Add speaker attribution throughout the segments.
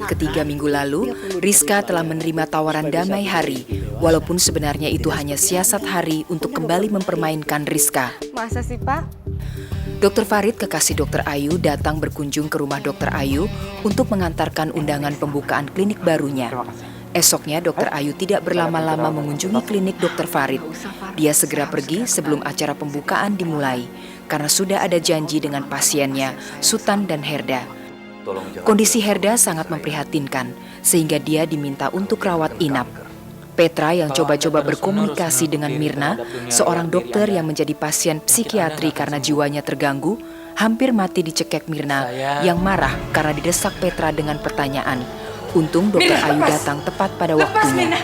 Speaker 1: ketiga minggu lalu, Rizka telah menerima tawaran damai hari, walaupun sebenarnya itu hanya siasat hari untuk kembali mempermainkan Rizka.
Speaker 2: Masa sih, Pak?
Speaker 1: Dr. Farid, kekasih Dr. Ayu, datang berkunjung ke rumah Dr. Ayu untuk mengantarkan undangan pembukaan klinik barunya. Esoknya, Dr. Ayu tidak berlama-lama mengunjungi klinik Dr. Farid. Dia segera pergi sebelum acara pembukaan dimulai, karena sudah ada janji dengan pasiennya, Sutan dan Herda. Kondisi Herda sangat memprihatinkan, sehingga dia diminta untuk rawat inap. Petra yang coba-coba berkomunikasi dengan Mirna, seorang dokter yang menjadi pasien psikiatri karena jiwanya terganggu, hampir mati dicekek Mirna yang marah karena didesak Petra dengan pertanyaan. Untung Dr. Ayu datang tepat pada waktunya.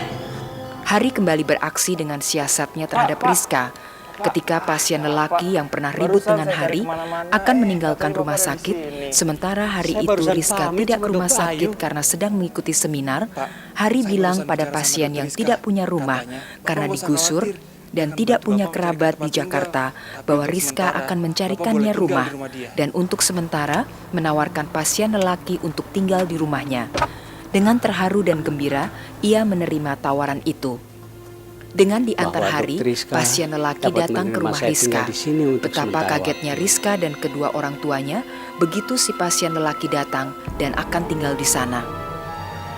Speaker 1: Hari kembali beraksi dengan siasatnya terhadap Rizka. Ketika pasien lelaki yang pernah ribut dengan Hari akan meninggalkan rumah sakit, sementara hari itu Rizka tidak ke rumah sakit karena sedang mengikuti seminar, Hari bilang pada pasien yang tidak punya rumah karena digusur dan tidak punya kerabat di Jakarta bahwa Rizka akan mencarikannya rumah dan untuk sementara menawarkan pasien lelaki untuk tinggal di rumahnya. Dengan terharu dan gembira, ia menerima tawaran itu. Dengan diantar Hari, pasien lelaki datang ke rumah Rizka. Betapa kagetnya Rizka dan kedua orang tuanya begitu si pasien lelaki datang dan akan tinggal di sana.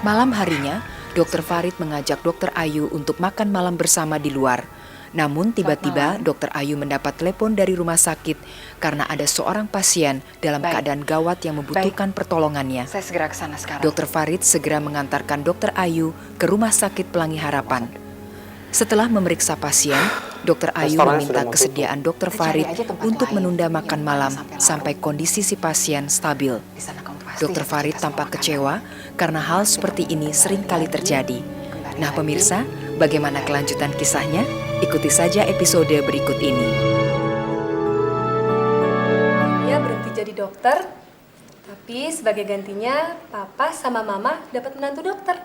Speaker 1: Malam harinya, Dr. Farid mengajak Dr. Ayu untuk makan malam bersama di luar. Namun tiba-tiba Dr. Ayu mendapat telepon dari rumah sakit karena ada seorang pasien dalam keadaan gawat yang membutuhkan pertolongannya.
Speaker 2: Saya segera ke sana sekarang.
Speaker 1: Dr. Farid segera mengantarkan Dr. Ayu ke Rumah Sakit Pelangi Harapan. Setelah memeriksa pasien, Dr. Ayu meminta kesediaan Dr. Farid untuk menunda makan malam sampai kondisi si pasien stabil. Dr. Farid tampak kecewa karena hal seperti ini sering kali terjadi. Nah pemirsa, bagaimana kelanjutan kisahnya? Ikuti saja episode berikut ini.
Speaker 3: Dia berhenti jadi dokter, tapi sebagai gantinya papa sama mama dapat menantu dokter.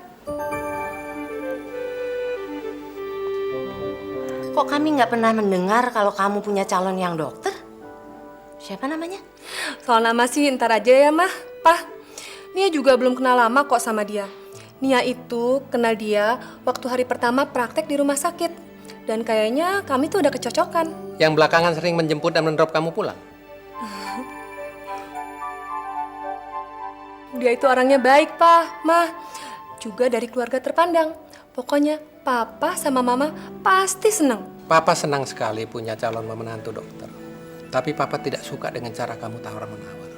Speaker 4: Kok kami nggak pernah mendengar kalau kamu punya calon yang dokter? Siapa namanya?
Speaker 3: Soal nama sih ntar aja ya mah, Pah. Nia juga belum kenal lama kok sama dia. Nia itu kenal dia waktu hari pertama praktek di rumah sakit. Dan kayaknya kami tuh udah kecocokan.
Speaker 5: Yang belakangan sering menjemput dan mendrop kamu pulang?
Speaker 3: Dia itu orangnya baik, Pah, Mah. Juga dari keluarga terpandang. Pokoknya papa sama mama pasti senang.
Speaker 5: Papa senang sekali punya calon menantu dokter. Tapi papa tidak suka dengan cara kamu tawar-menawar.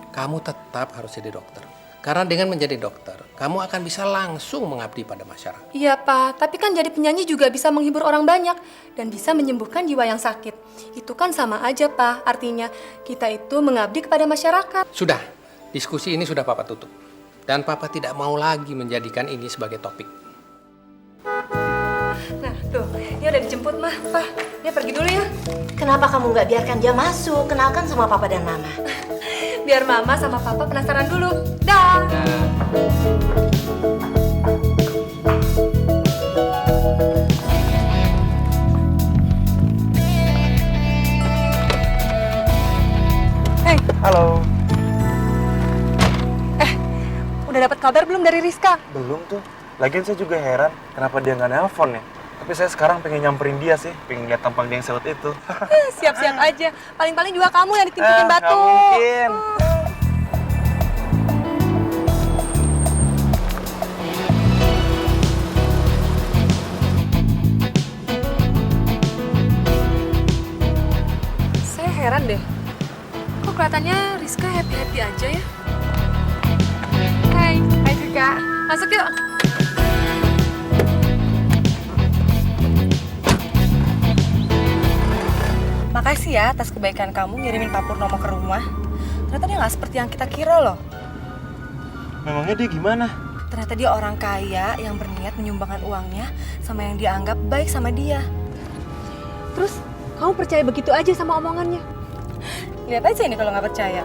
Speaker 5: Kamu tetap harus jadi dokter. Karena dengan menjadi dokter, kamu akan bisa langsung mengabdi pada masyarakat.
Speaker 3: Iya, Pak. Tapi kan jadi penyanyi juga bisa menghibur orang banyak dan bisa menyembuhkan jiwa yang sakit. Itu kan sama aja, Pak. Artinya kita itu mengabdi kepada masyarakat.
Speaker 5: Sudah, diskusi ini sudah papa tutup. Dan papa tidak mau lagi menjadikan ini sebagai topik.
Speaker 3: Nah, tuh. Dia udah dijemput, Mah. Pak, dia pergi dulu ya.
Speaker 4: Kenapa kamu nggak biarkan dia masuk? Kenalkan sama papa dan mama.
Speaker 3: Biar mama sama papa penasaran dulu. Dah. Hey.
Speaker 6: Halo.
Speaker 3: Udah dapat kabar belum dari Rizka?
Speaker 6: Belum tuh. Lagian saya juga heran kenapa dia nggak nelpon ya. Tapi saya sekarang pengen nyamperin dia sih, pengen lihat tampang dia yang sewot itu.
Speaker 3: Siap-siap aja. Paling-paling juga kamu yang ditimpukin batu.
Speaker 6: Nggak mungkin.
Speaker 3: Saya heran deh. Kok kelihatannya Rizka happy-happy aja ya? Hai Rizka. Masuk yuk.
Speaker 2: Makasih ya atas kebaikan kamu ngirimin Pak Purnomo ke rumah. Ternyata dia nggak seperti yang kita kira loh.
Speaker 6: Memangnya dia gimana?
Speaker 2: Ternyata dia orang kaya yang berniat menyumbangkan uangnya sama yang dianggap baik sama dia.
Speaker 3: Terus kamu percaya begitu aja sama omongannya?
Speaker 2: Lihat aja ini kalau nggak percaya.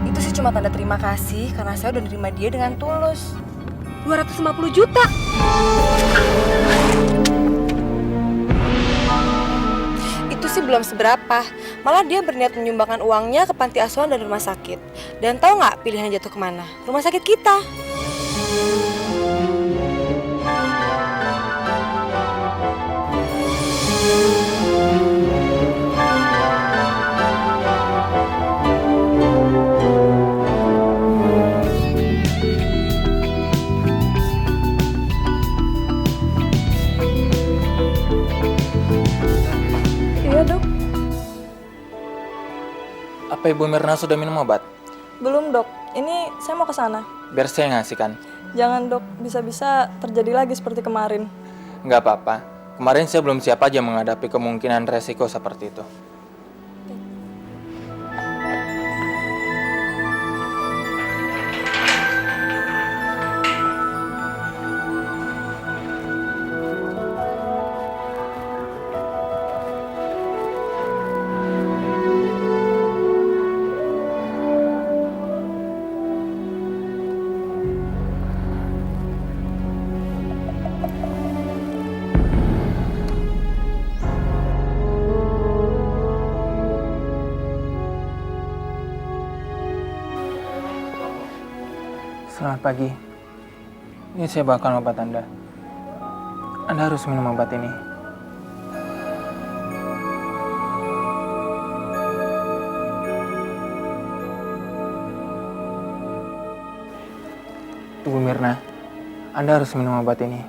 Speaker 2: Itu sih cuma tanda terima kasih karena saya udah nerima dia dengan tulus.
Speaker 3: 250 juta.
Speaker 2: sih belum seberapa. Malah dia berniat menyumbangkan uangnya ke panti asuhan dan rumah sakit. Dan tahu nggak pilihannya jatuh kemana? Rumah sakit kita.
Speaker 3: Iya dok.
Speaker 7: Apa Ibu Mirna sudah minum obat?
Speaker 8: Belum dok, ini saya mau ke sana.
Speaker 7: Biar saya ngasihkan.
Speaker 8: Jangan dok, bisa-bisa terjadi lagi seperti kemarin.
Speaker 7: Nggak apa-apa. Kemarin saya belum siap aja menghadapi kemungkinan resiko seperti itu. Selamat pagi. Ini saya bawakan obat Anda. Anda harus minum obat ini. Ibu Mirna, Anda harus minum obat ini.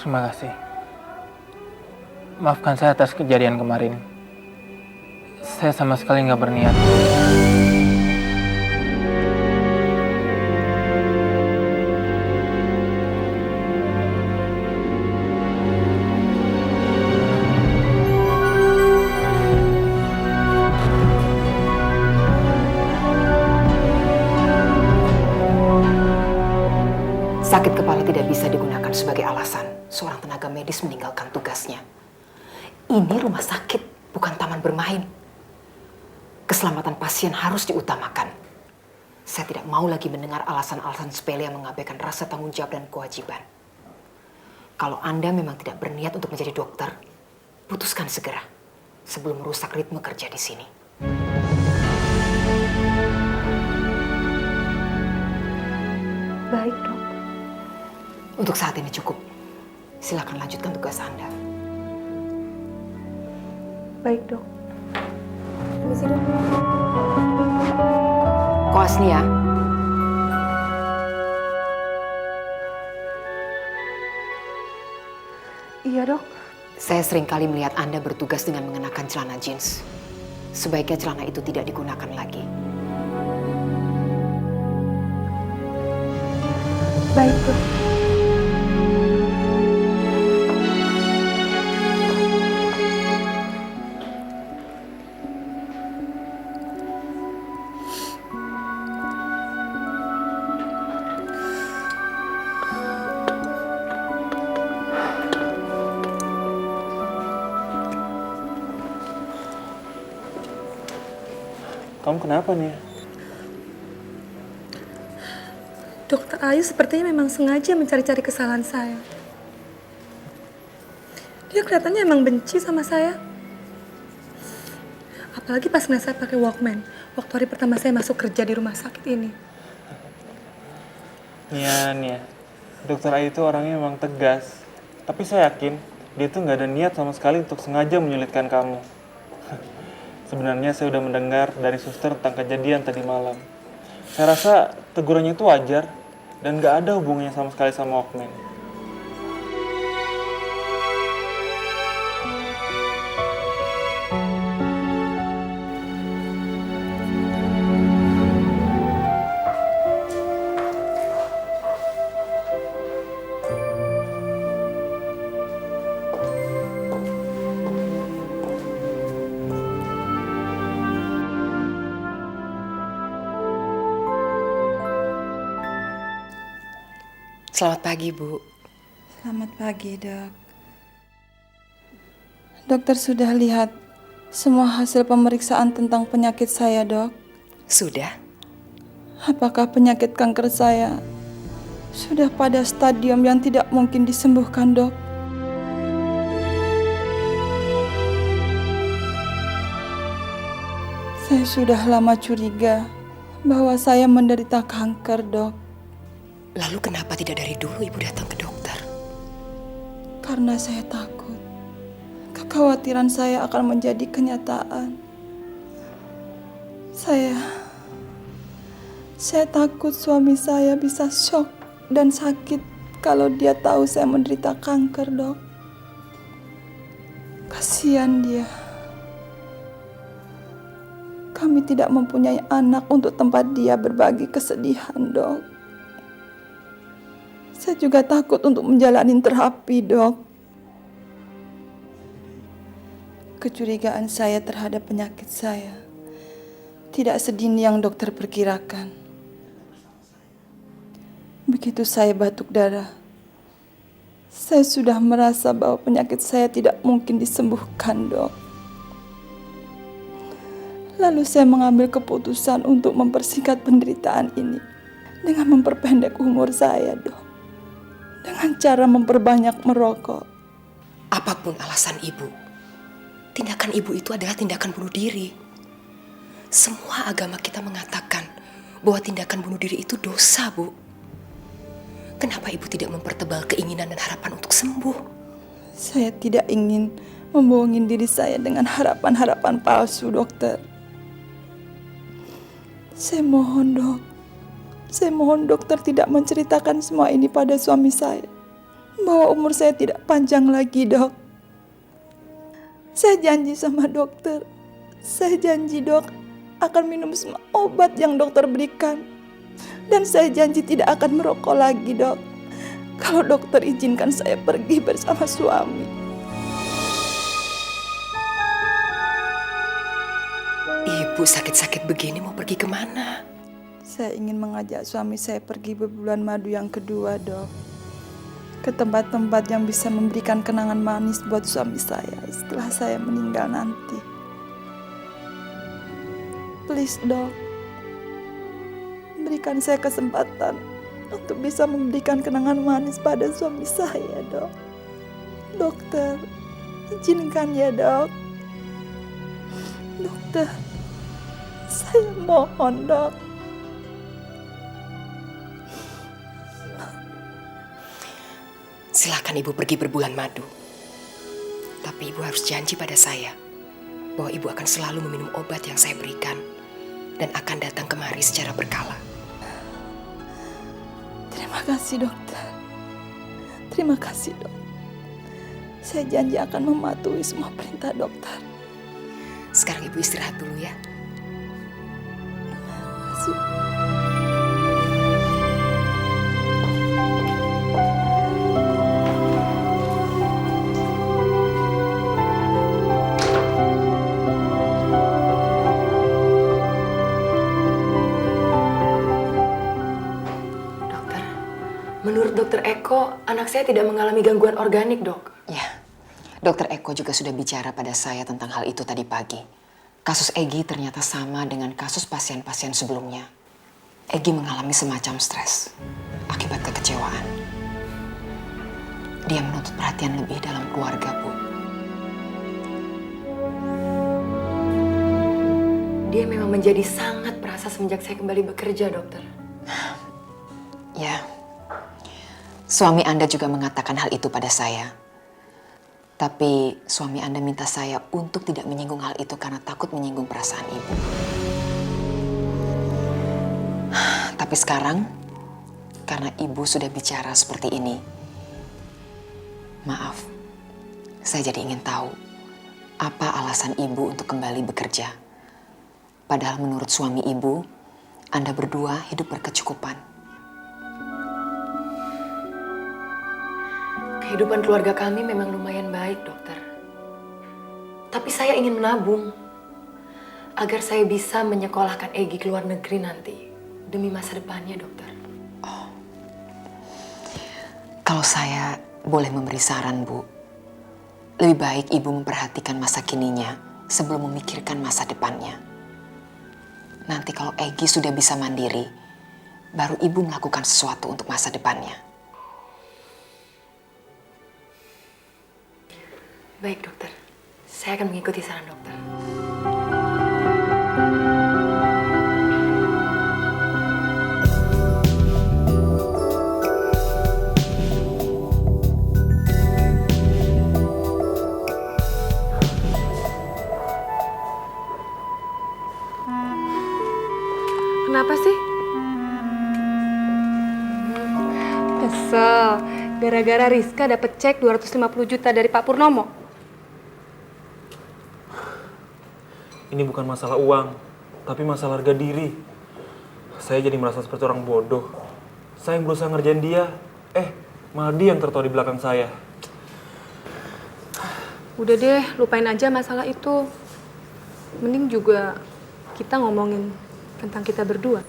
Speaker 7: Terima kasih. Maafkan saya atas kejadian kemarin. Saya sama sekali nggak berniat.
Speaker 1: Sakit kepala tidak bisa digunakan sebagai alasan seorang tenaga medis meninggalkan tugasnya. Ini rumah sakit, bukan taman bermain. Keselamatan pasien harus diutamakan. Saya tidak mau lagi mendengar alasan-alasan sepele yang mengabaikan rasa tanggung jawab dan kewajiban. Kalau Anda memang tidak berniat untuk menjadi dokter, putuskan segera sebelum merusak ritme kerja di sini.
Speaker 3: Baik dok.
Speaker 1: Untuk saat ini cukup. Silakan lanjutkan tugas Anda.
Speaker 3: Baik dok. Permisi dok.
Speaker 1: Koas nih ya.
Speaker 3: Iya dok.
Speaker 1: Saya sering kali melihat Anda bertugas dengan mengenakan celana jeans. Sebaiknya celana itu tidak digunakan lagi.
Speaker 3: Baik dok.
Speaker 6: Kamu kenapa nih?
Speaker 3: Dokter Ayu sepertinya memang sengaja mencari-cari kesalahan saya. Dia kelihatannya emang benci sama saya. Apalagi pas ngeliat saya pakai Walkman waktu hari pertama saya masuk kerja di rumah sakit ini.
Speaker 6: Nia. Dokter Ayu itu orangnya memang tegas. Tapi saya yakin
Speaker 7: dia tuh nggak ada niat sama sekali untuk sengaja menyulitkan kamu. Sebenarnya saya udah mendengar dari suster tentang kejadian tadi malam. Saya rasa tegurannya itu wajar dan nggak ada hubungannya sama sekali sama Okmen.
Speaker 1: Selamat pagi, Bu.
Speaker 9: Selamat pagi, Dok. Dokter sudah lihat semua hasil pemeriksaan tentang penyakit saya, Dok.
Speaker 1: Sudah?
Speaker 9: Apakah penyakit kanker saya sudah pada stadium yang tidak mungkin disembuhkan, Dok? Saya sudah lama curiga bahwa saya menderita kanker, Dok.
Speaker 1: Lalu kenapa tidak dari dulu Ibu datang ke dokter?
Speaker 9: Karena saya takut kekhawatiran saya akan menjadi kenyataan. Saya takut suami saya bisa shock dan sakit kalau dia tahu saya menderita kanker, Dok. Kasihan dia. Kami tidak mempunyai anak untuk tempat dia berbagi kesedihan, Dok. Saya juga takut untuk menjalani terapi, Dok. Kecurigaan saya terhadap penyakit saya tidak sedini yang dokter perkirakan. Begitu saya batuk darah, saya sudah merasa bahwa penyakit saya tidak mungkin disembuhkan, Dok. Lalu saya mengambil keputusan untuk mempersingkat penderitaan ini dengan memperpendek umur saya, Dok. Dengan cara memperbanyak merokok.
Speaker 1: Apapun alasan Ibu, tindakan Ibu itu adalah tindakan bunuh diri. Semua agama kita mengatakan bahwa tindakan bunuh diri itu dosa, Bu. Kenapa Ibu tidak mempertebal keinginan dan harapan untuk sembuh?
Speaker 9: Saya tidak ingin membohongi diri saya dengan harapan-harapan palsu, dokter. Saya mohon, Dok. Saya mohon dokter tidak menceritakan semua ini pada suami saya. Bahwa umur saya tidak panjang lagi, Dok. Saya janji sama dokter. Saya janji, Dok, akan minum semua obat yang dokter berikan. Dan saya janji tidak akan merokok lagi, Dok. Kalau dokter izinkan saya pergi bersama suami.
Speaker 1: Ibu sakit-sakit begini mau pergi kemana?
Speaker 9: Saya ingin mengajak suami saya pergi berbulan madu yang kedua, Dok. Ke tempat-tempat yang bisa memberikan kenangan manis buat suami saya setelah saya meninggal nanti. Please, Dok. Berikan saya kesempatan untuk bisa memberikan kenangan manis pada suami saya, Dok. Dokter, izinkan ya, Dok. Dokter, saya mohon, Dok.
Speaker 1: Silakan Ibu pergi berbulan madu. Tapi Ibu harus janji pada saya bahwa Ibu akan selalu meminum obat yang saya berikan dan akan datang kemari secara berkala.
Speaker 9: Terima kasih, dokter. Terima kasih, Dok. Saya janji akan mematuhi semua perintah dokter.
Speaker 1: Sekarang Ibu istirahat dulu ya.
Speaker 9: Terima kasih.
Speaker 10: Menurut Dokter Eko, anak saya tidak mengalami gangguan organik, Dok.
Speaker 1: Ya, Dokter Eko juga sudah bicara pada saya tentang hal itu tadi pagi. Kasus Egy ternyata sama dengan kasus pasien-pasien sebelumnya. Egy mengalami semacam stres akibat kekecewaan. Dia menuntut perhatian lebih dalam keluarga, Bu.
Speaker 10: Dia memang menjadi sangat perasa semenjak saya kembali bekerja, Dokter.
Speaker 1: Ya, suami Anda juga mengatakan hal itu pada saya. Tapi suami Anda minta saya untuk tidak menyinggung hal itu karena takut menyinggung perasaan Ibu. Tapi sekarang, karena Ibu sudah bicara seperti ini, maaf, saya jadi ingin tahu apa alasan Ibu untuk kembali bekerja. Padahal menurut suami Ibu, Anda berdua hidup berkecukupan.
Speaker 10: Kehidupan keluarga kami memang lumayan baik, dokter. Tapi saya ingin menabung agar saya bisa menyekolahkan Egy ke luar negeri nanti demi masa depannya, dokter.
Speaker 1: Kalau saya boleh memberi saran, Bu, lebih baik Ibu memperhatikan masa kininya sebelum memikirkan masa depannya. Nanti kalau Egy sudah bisa mandiri, baru Ibu melakukan sesuatu untuk masa depannya.
Speaker 10: Baik, dokter. Saya akan mengikuti saran dokter.
Speaker 3: Kenapa sih? Kesel. Gara-gara Rizka dapat cek 250 juta dari Pak Purnomo.
Speaker 7: Ini bukan masalah uang, tapi masalah harga diri. Saya jadi merasa seperti orang bodoh. Saya yang berusaha ngerjain dia, malah dia yang tertawa di belakang saya.
Speaker 3: Udah deh, lupain aja masalah itu. Mending juga kita ngomongin tentang kita berdua.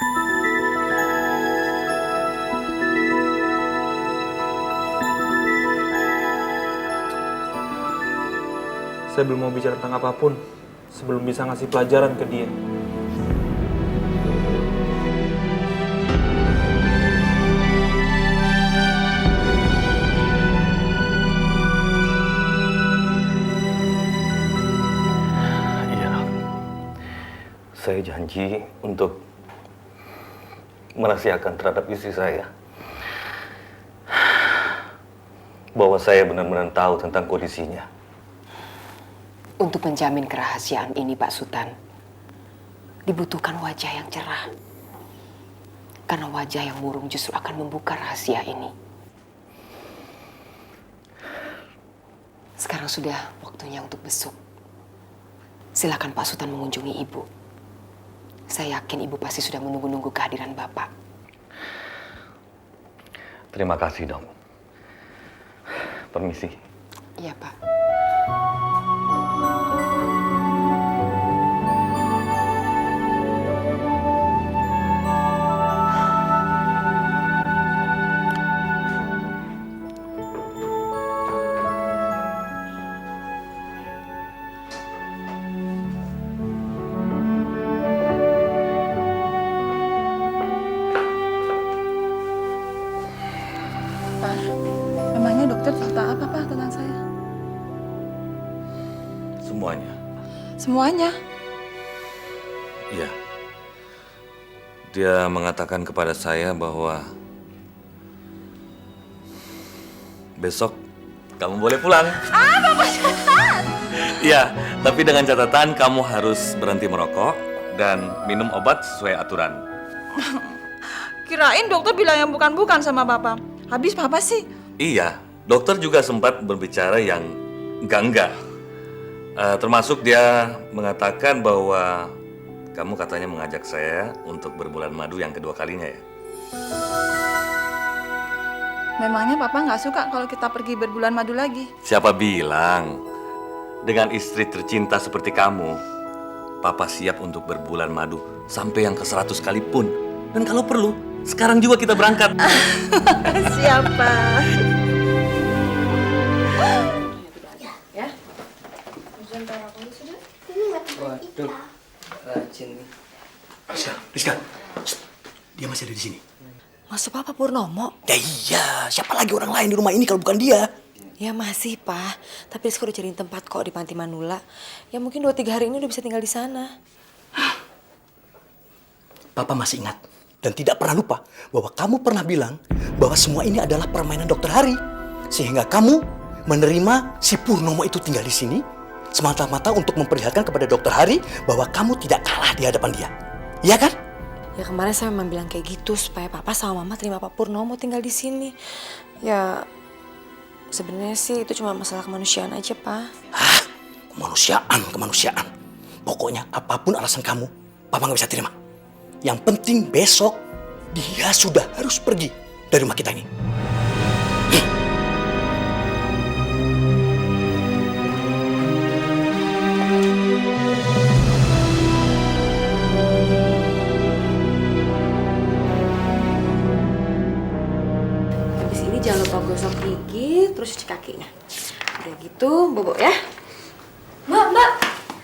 Speaker 7: Saya belum mau bicara tentang apapun sebelum bisa ngasih pelajaran ke dia.
Speaker 11: Iya, saya janji untuk merahasiakan terhadap istri saya bahwa saya benar-benar tahu tentang kondisinya.
Speaker 1: Untuk menjamin kerahasiaan ini, Pak Sutan, dibutuhkan wajah yang cerah. Karena wajah yang murung justru akan membuka rahasia ini. Sekarang sudah waktunya untuk besuk. Silakan Pak Sutan mengunjungi Ibu. Saya yakin Ibu pasti sudah menunggu-nunggu kehadiran Bapak.
Speaker 11: Terima kasih, Dok. Permisi.
Speaker 1: Iya, Pak.
Speaker 9: Memangnya dokter cerita apa, Pak, tentang saya?
Speaker 11: Semuanya.
Speaker 9: Semuanya?
Speaker 11: Iya. Dia mengatakan kepada saya bahwa besok kamu boleh pulang.
Speaker 9: Bapak jahat!
Speaker 11: Iya, tapi dengan catatan kamu harus berhenti merokok dan minum obat sesuai aturan.
Speaker 9: Kirain dokter bilang yang bukan-bukan sama Bapak. Habis Papa sih?
Speaker 11: Iya, dokter juga sempat berbicara yang enggak. Termasuk dia mengatakan bahwa kamu katanya mengajak saya untuk berbulan madu yang kedua kalinya ya?
Speaker 9: Memangnya Papa nggak suka kalau kita pergi berbulan madu lagi?
Speaker 11: Siapa bilang? Dengan istri tercinta seperti kamu, Papa siap untuk berbulan madu sampai yang ke 100 kali pun. Dan kalau perlu, sekarang juga kita berangkat.
Speaker 9: Siapa?
Speaker 10: Ya?
Speaker 5: Waduh, rajin nih.
Speaker 12: Rizka, dia masih ada di sini.
Speaker 2: Maksud Papa Purnomo?
Speaker 12: Ya iya, siapa lagi orang lain di rumah ini kalau bukan dia?
Speaker 2: Ya masih, Pak. Tapi Rizka udah cariin tempat kok di Panti Manula. Ya mungkin 2-3 hari ini udah bisa tinggal di sana.
Speaker 12: Papa masih ingat dan tidak pernah lupa bahwa kamu pernah bilang bahwa semua ini adalah permainan Dokter Hari. Sehingga kamu menerima si Purnomo itu tinggal di sini semata-mata untuk memperlihatkan kepada Dokter Hari bahwa kamu tidak kalah di hadapan dia. Iya kan?
Speaker 2: Ya kemarin saya memang bilang kayak gitu supaya papa sama mama terima Pak Purnomo tinggal di sini. Ya sebenarnya sih itu cuma masalah kemanusiaan aja, Pak.
Speaker 12: Hah? Kemanusiaan. Pokoknya apapun alasan kamu, Papa nggak bisa terima. Yang penting besok dia sudah harus pergi dari rumah kita ini.
Speaker 2: Habis ini jangan lupa gosok gigi, terus cuci kakinya. Udah gitu, bobo ya.
Speaker 13: Mbak,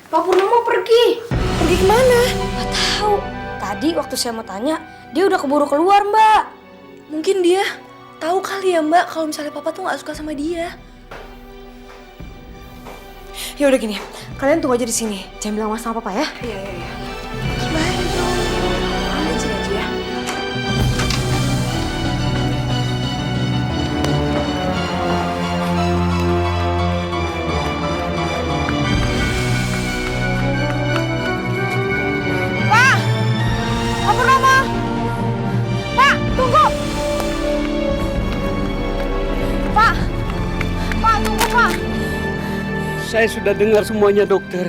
Speaker 13: Pak Purnomo pergi.
Speaker 2: Pergi kemana?
Speaker 13: Gak tahu. Tadi waktu saya mau tanya, dia udah keburu keluar, Mbak.
Speaker 2: Mungkin dia tahu kali ya, Mbak, kalau misalnya papa tuh nggak suka sama dia. Ya udah gini, kalian tunggu aja di sini. Jangan bilang mas sama papa ya. Iya. Gimana dong? Ambil sini aja ya.
Speaker 14: Saya sudah dengar semuanya, dokter.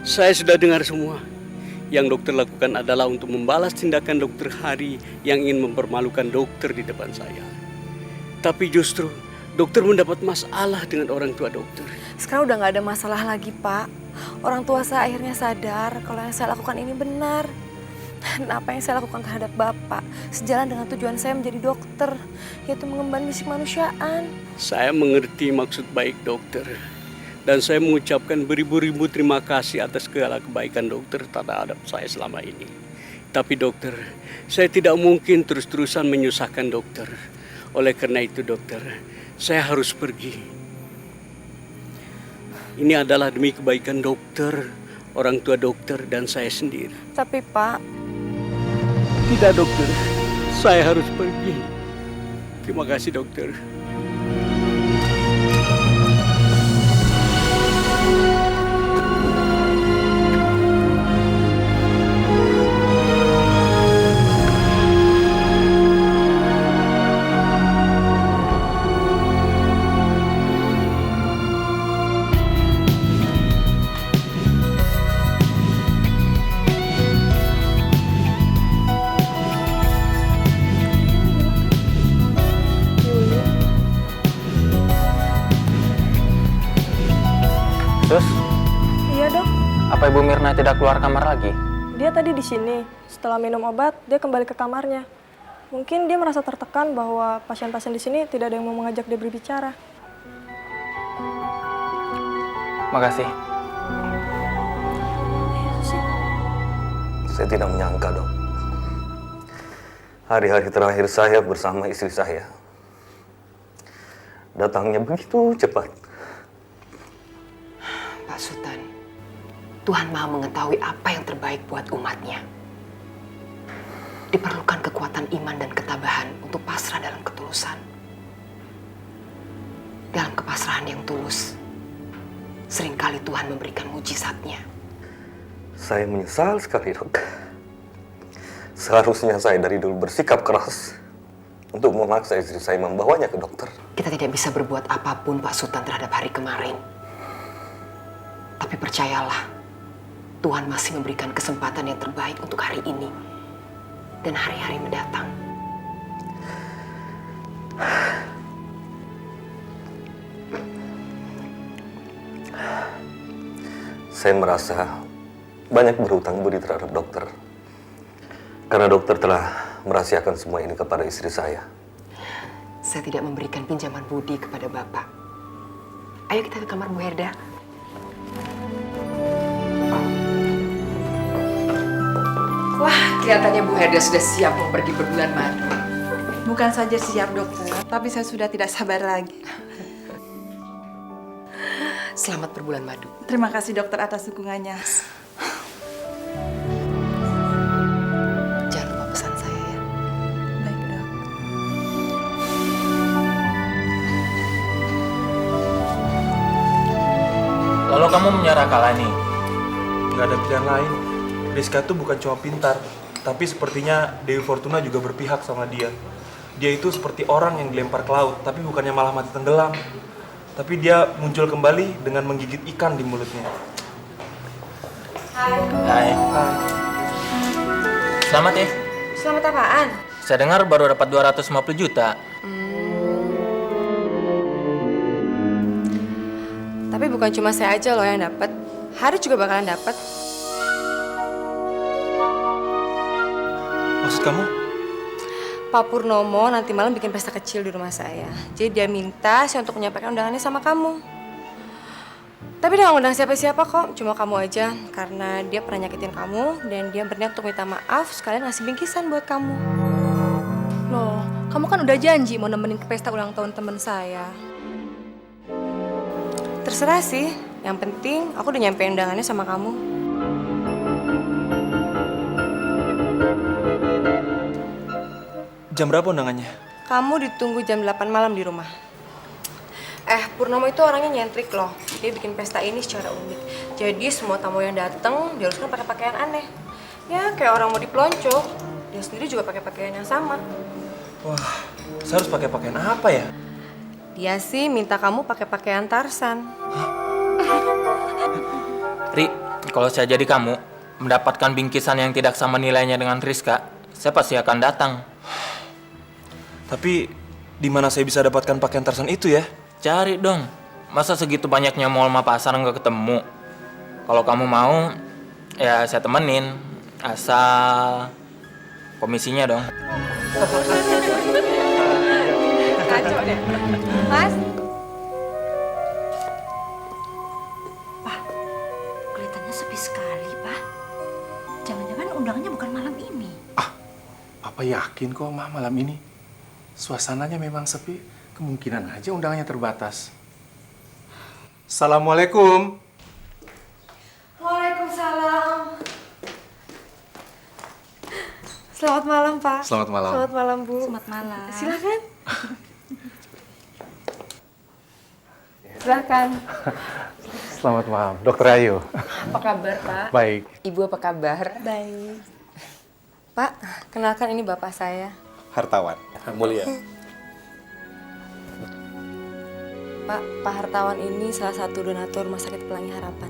Speaker 14: Saya sudah dengar semua. Yang dokter lakukan adalah untuk membalas tindakan dokter Hari yang ingin mempermalukan dokter di depan saya. Tapi justru dokter mendapat masalah dengan orang tua dokter.
Speaker 2: Sekarang udah nggak ada masalah lagi, Pak. Orang tua saya akhirnya sadar kalau yang saya lakukan ini benar. Dan apa yang saya lakukan terhadap Bapak sejalan dengan tujuan saya menjadi dokter, yaitu mengemban misi kemanusiaan.
Speaker 14: Saya mengerti maksud baik dokter. Dan saya mengucapkan beribu-ribu terima kasih atas segala kebaikan dokter terhadap saya selama ini. Tapi dokter, saya tidak mungkin terus-terusan menyusahkan dokter. Oleh karena itu dokter, saya harus pergi. Ini adalah demi kebaikan dokter, orang tua dokter, dan saya sendiri.
Speaker 2: Tapi Pak...
Speaker 14: Tidak dokter, saya harus pergi. Terima kasih dokter.
Speaker 15: Sus,
Speaker 8: Iya dok,
Speaker 15: apa Ibu Mirna tidak keluar kamar lagi?
Speaker 8: dia tadi di sini. Setelah minum obat, dia kembali ke kamarnya. Mungkin dia merasa tertekan bahwa pasien-pasien di sini tidak ada yang mau mengajak dia berbicara.
Speaker 15: Makasih.
Speaker 11: Saya tidak menyangka, Dok. Hari-hari terakhir saya bersama istri saya datangnya begitu cepat.
Speaker 1: Pak Sultan, Tuhan Maha mengetahui apa yang terbaik buat umatnya. Diperlukan kekuatan iman dan ketabahan untuk pasrah dalam ketulusan. Dalam kepasrahan yang tulus, seringkali Tuhan memberikan mujizatnya.
Speaker 11: Saya menyesal sekali, Dok. Seharusnya saya dari dulu bersikap keras untuk memaksa istri saya membawanya ke dokter.
Speaker 1: Kita tidak bisa berbuat apapun, Pak Sultan, terhadap hari kemarin. Tapi percayalah, Tuhan masih memberikan kesempatan yang terbaik untuk hari ini dan hari-hari mendatang.
Speaker 11: Saya merasa banyak berhutang budi terhadap dokter. Karena dokter telah merahasiakan semua ini kepada istri saya.
Speaker 1: Saya tidak memberikan pinjaman budi kepada Bapak. Ayo kita ke kamar Bu Herda. Wah, kelihatannya Bu Herda sudah siap mau pergi berbulan madu.
Speaker 9: Bukan saja siap dokter, tapi saya sudah tidak sabar lagi.
Speaker 1: Selamat berbulan madu.
Speaker 9: Terima kasih dokter atas dukungannya.
Speaker 1: Jangan lupa pesan saya ya.
Speaker 9: Baik dok.
Speaker 15: Kalau kamu menyerah kalah nih.
Speaker 6: Nggak ada pilihan lain. Rizka tuh bukan cuma pintar, tapi sepertinya Dewi Fortuna juga berpihak sama dia. Dia itu seperti orang yang dilempar ke laut, tapi bukannya malah mati tenggelam. Tapi dia muncul kembali dengan menggigit ikan di mulutnya.
Speaker 15: Hai. Selamat ya.
Speaker 2: Selamat apaan?
Speaker 15: Saya dengar baru dapat 250 juta.
Speaker 2: Tapi bukan cuma saya aja loh yang dapat. Haris juga bakalan dapat.
Speaker 6: Maksud kamu?
Speaker 2: Pak Purnomo nanti malam bikin pesta kecil di rumah saya. Jadi dia minta saya untuk menyampaikan undangannya sama kamu. Tapi dia nggak undang siapa-siapa kok, cuma kamu aja. Karena dia pernah nyakitin kamu dan dia berniat untuk minta maaf sekalian ngasih bingkisan buat kamu.
Speaker 3: Loh, kamu kan udah janji mau nemenin ke pesta ulang tahun temen saya.
Speaker 2: Terserah sih, yang penting aku udah nyampein undangannya sama kamu.
Speaker 6: Jam berapa undangannya?
Speaker 2: Kamu ditunggu jam 8 malam di rumah. Purnomo itu orangnya nyentrik loh. Dia bikin pesta ini secara unik. Jadi semua tamu yang datang diharuskan pakai pakaian aneh. Ya kayak orang mau dipelonco. Dia sendiri juga pakai pakaian yang sama.
Speaker 6: Wah, saya harus pakai pakaian apa ya?
Speaker 2: Dia sih minta kamu pakai pakaian Tarsan.
Speaker 15: Ri, kalau saya jadi kamu, mendapatkan bingkisan yang tidak sama nilainya dengan Rizka, saya pasti akan datang.
Speaker 6: Tapi di mana saya bisa dapatkan pakaian Tarsan itu ya?
Speaker 15: Cari dong. Masa segitu banyaknya mall sama pasar nggak ketemu? Kalau kamu mau, ya saya temenin. Asal komisinya dong.
Speaker 2: Kacau deh. Mas?
Speaker 16: Pak, kelihatannya sepi sekali, Pak. Jangan-jangan undangannya bukan malam ini.
Speaker 17: Papa yakin kok, Mah, malam ini. Suasananya memang sepi. Kemungkinan aja undangannya terbatas. Assalamualaikum.
Speaker 2: Waalaikumsalam. Selamat malam, Pak.
Speaker 17: Selamat malam.
Speaker 2: Selamat malam, Bu.
Speaker 16: Selamat malam.
Speaker 2: Silakan. Silakan.
Speaker 17: Selamat malam, Dokter Ayu.
Speaker 1: Apa kabar, Pak?
Speaker 17: Baik.
Speaker 1: Ibu apa kabar?
Speaker 2: Baik. Pak, kenalkan ini bapak saya.
Speaker 17: Hartawan. Mulia.
Speaker 2: Pak Hartawan ini salah satu donatur Rumah Sakit Pelangi Harapan.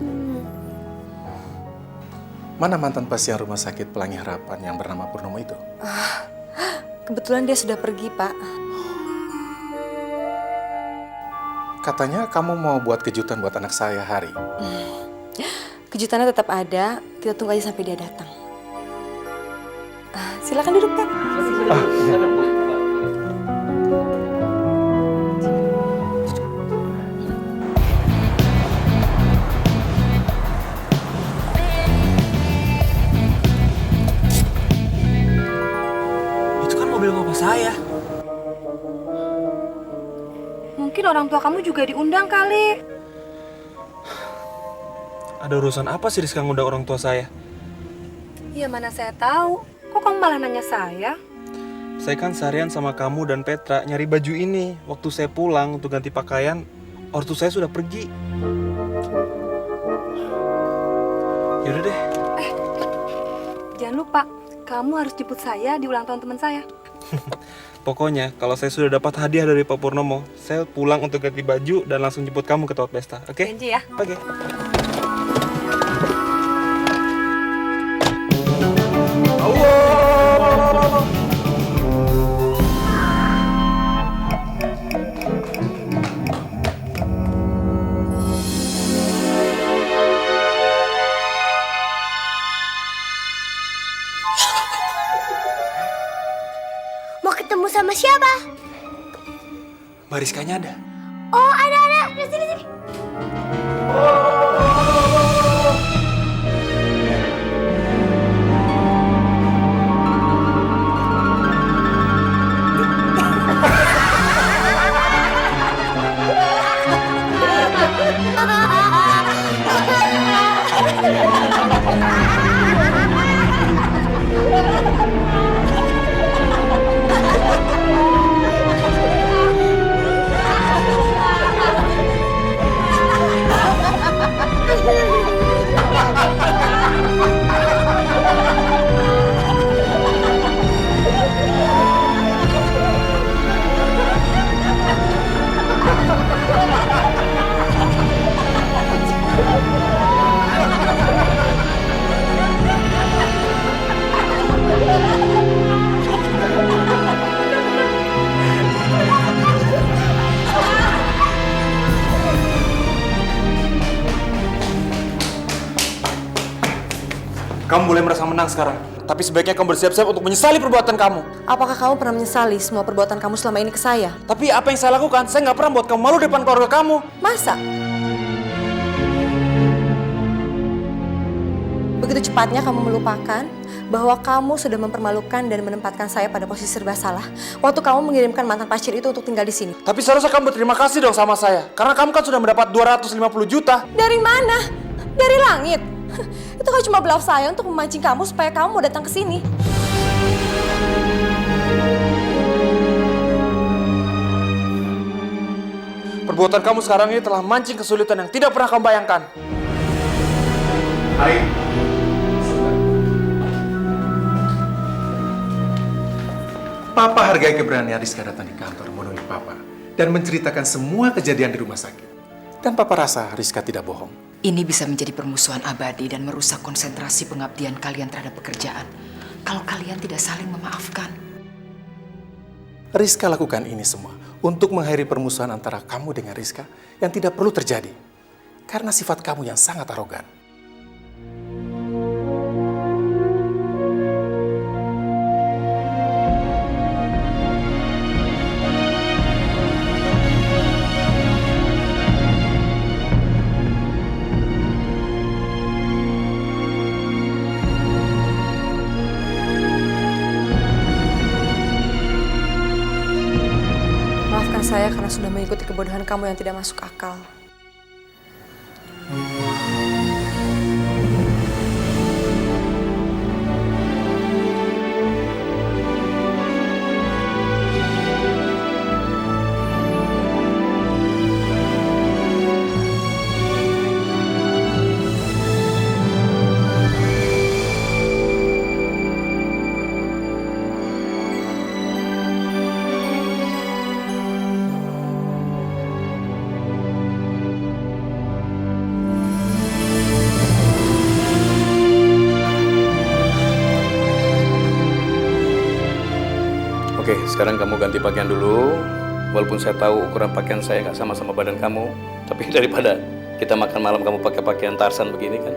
Speaker 17: Mana mantan pasien Rumah Sakit Pelangi Harapan yang bernama Purnomo itu?
Speaker 2: Kebetulan dia sudah pergi, Pak.
Speaker 17: Katanya kamu mau buat kejutan buat anak saya, Hari.
Speaker 2: Kejutannya tetap ada, kita tunggu aja sampai dia datang. Silakan duduk, Pak.
Speaker 6: Itu kan mobil bapak saya.
Speaker 3: Mungkin orang tua kamu juga diundang kali.
Speaker 6: Ada urusan apa sih Rizka ngundang orang tua saya?
Speaker 3: Ya mana saya tahu. Kok kamu malah nanya saya?
Speaker 6: Saya kan seharian sama kamu dan Petra nyari baju ini. Waktu saya pulang untuk ganti pakaian, ortu saya sudah pergi. Yaudah deh.
Speaker 3: Jangan lupa, kamu harus jemput saya di ulang tahun teman saya.
Speaker 6: Pokoknya kalau saya sudah dapat hadiah dari Pak Purnomo, saya pulang untuk ganti baju dan langsung jemput kamu ke tempat pesta. Oke?
Speaker 3: Janji ya.
Speaker 6: Oke.
Speaker 13: Mau ketemu sama siapa?
Speaker 6: Mbak Rizkanya ada?
Speaker 13: Oh, ada. Sini.
Speaker 7: Kamu boleh merasa menang sekarang. Tapi sebaiknya kamu bersiap-siap untuk menyesali perbuatan kamu.
Speaker 2: Apakah kamu pernah menyesali semua perbuatan kamu selama ini ke saya?
Speaker 7: Tapi apa yang saya lakukan? Saya nggak pernah buat kamu malu depan keluarga kamu.
Speaker 2: Masa? Begitu cepatnya kamu melupakan bahwa kamu sudah mempermalukan dan menempatkan saya pada posisi serba salah waktu kamu mengirimkan mantan pasien itu untuk tinggal di sini.
Speaker 7: Tapi seharusnya kamu berterima kasih dong sama saya. Karena kamu kan sudah mendapat 250 juta.
Speaker 2: Dari mana? Dari langit. Itu kan cuma bluff saya untuk memancing kamu supaya kamu mau datang ke sini.
Speaker 7: Perbuatan kamu sekarang ini telah mancing kesulitan yang tidak pernah kamu bayangkan.
Speaker 17: Hai. Papa hargai keberanian Rizka datang di kantor menemui Papa dan menceritakan semua kejadian di rumah sakit. Dan Papa rasa Rizka tidak bohong.
Speaker 1: Ini bisa menjadi permusuhan abadi dan merusak konsentrasi pengabdian kalian terhadap pekerjaan kalau kalian tidak saling memaafkan.
Speaker 17: Rizka lakukan ini semua untuk mengakhiri permusuhan antara kamu dengan Rizka yang tidak perlu terjadi karena sifat kamu yang sangat arogan.
Speaker 2: Maafkan saya karena sudah mengikuti kebodohan kamu yang tidak masuk akal.
Speaker 18: Oke, sekarang kamu ganti pakaian dulu. Walaupun saya tahu ukuran pakaian saya nggak sama badan kamu, tapi daripada kita makan malam kamu pakai pakaian Tarzan begini kan.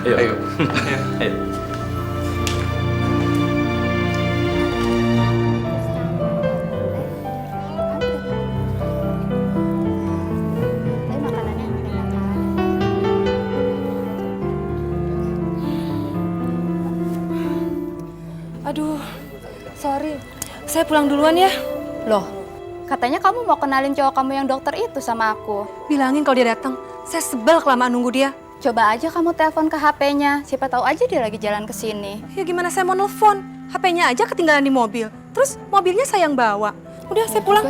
Speaker 18: Ayo. Ayo.
Speaker 2: Aduh, sorry. Saya pulang duluan ya.
Speaker 19: Loh, katanya kamu mau kenalin cowok kamu yang dokter itu sama aku.
Speaker 3: Bilangin kalau dia datang. Saya sebel kelamaan nunggu dia.
Speaker 19: Coba aja kamu telepon ke HP-nya. Siapa tahu aja dia lagi jalan ke sini.
Speaker 3: Ya gimana saya mau nelfon? HP-nya aja ketinggalan di mobil. Terus mobilnya saya yang bawa. Udah, saya pulang.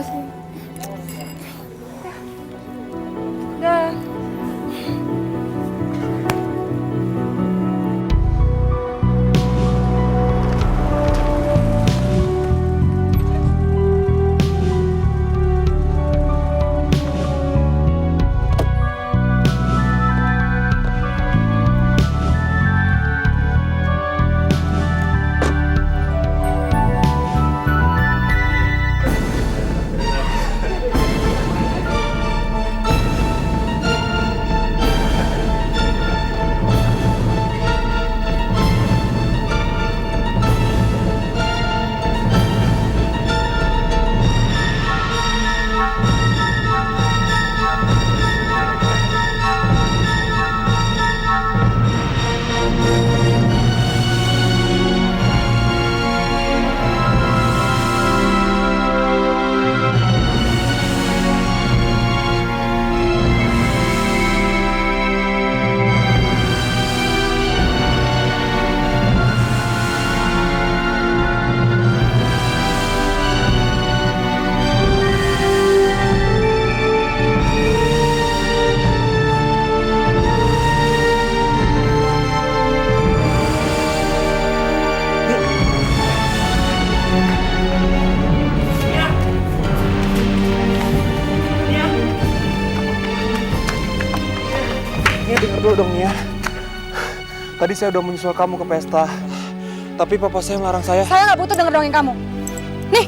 Speaker 3: Udah.
Speaker 7: Dengar dulu dong Nia. Tadi saya udah menyusul kamu ke pesta, tapi papa saya melarang saya.
Speaker 19: Saya nggak butuh denger dongeng kamu. Nih.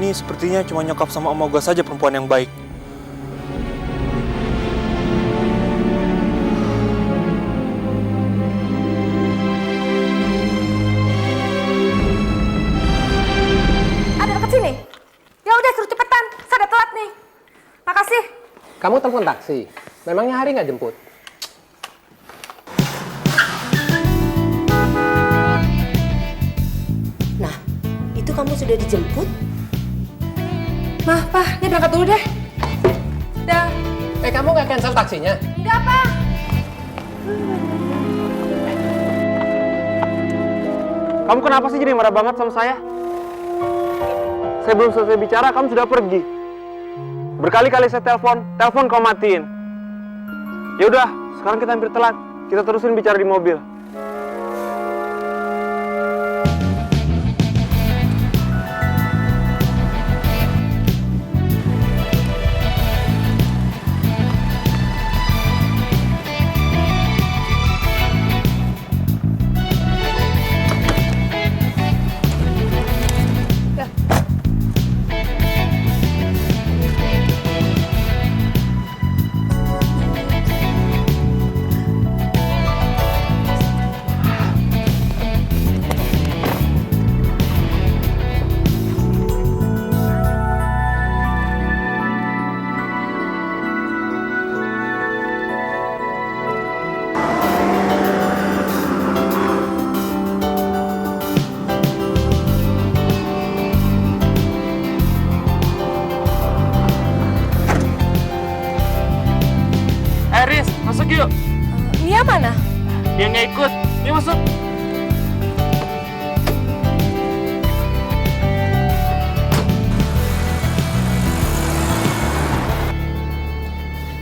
Speaker 6: ini sepertinya cuma nyokap sama Om Oga saja perempuan yang baik.
Speaker 2: Ada dekat sini. Ya udah, suruh cepetan. Saya udah telat nih. Makasih.
Speaker 5: Kamu telepon taksi. Memangnya Hari nggak jemput?
Speaker 4: Nah, itu kamu sudah dijemput?
Speaker 3: Mah, Pak, ini berangkat dulu deh. Dah.
Speaker 5: Kamu nggak cancel taksinya?
Speaker 3: Enggak, Pak.
Speaker 7: Kamu kenapa sih jadi marah banget sama saya? Saya belum selesai bicara, kamu sudah pergi. Berkali-kali saya telepon kau matiin. Ya udah, sekarang kita hampir telat. Kita terusin bicara di mobil.
Speaker 6: Riz, masuk yuk.
Speaker 2: Nia mana?
Speaker 6: Dia nggak ikut. Yuk masuk.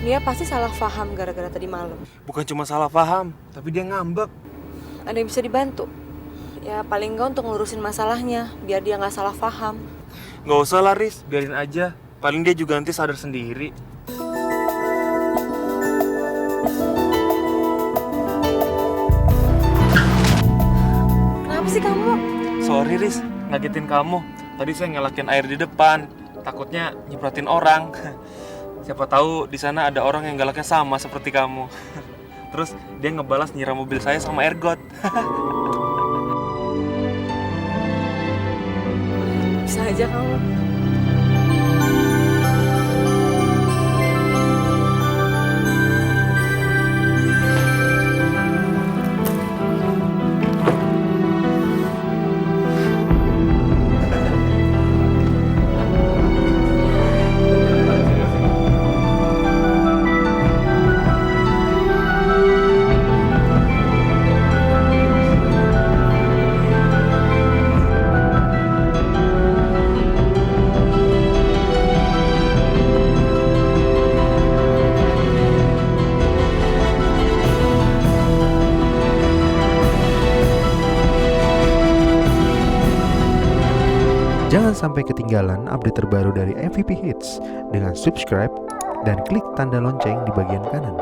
Speaker 2: Nia pasti salah paham gara-gara tadi malam.
Speaker 6: Bukan cuma salah paham, tapi dia ngambek.
Speaker 2: Ada yang bisa dibantu? Ya paling enggak untuk ngurusin masalahnya, biar dia nggak salah paham.
Speaker 6: Nggak usah lah, Riz. Biarin aja. Paling dia juga nanti sadar sendiri.
Speaker 2: Kenapa sih kamu?
Speaker 6: Sorry, Riz. Ngagetin kamu. Tadi saya ngelakin air di depan. Takutnya nyepratin orang. Siapa tahu di sana ada orang yang galaknya sama seperti kamu. Terus dia ngebalas nyiram mobil saya sama ergot.
Speaker 2: Bisa aja kamu.
Speaker 20: Jangan sampai ketinggalan update terbaru dari MVP Hits dengan subscribe dan klik tanda lonceng di bagian kanan.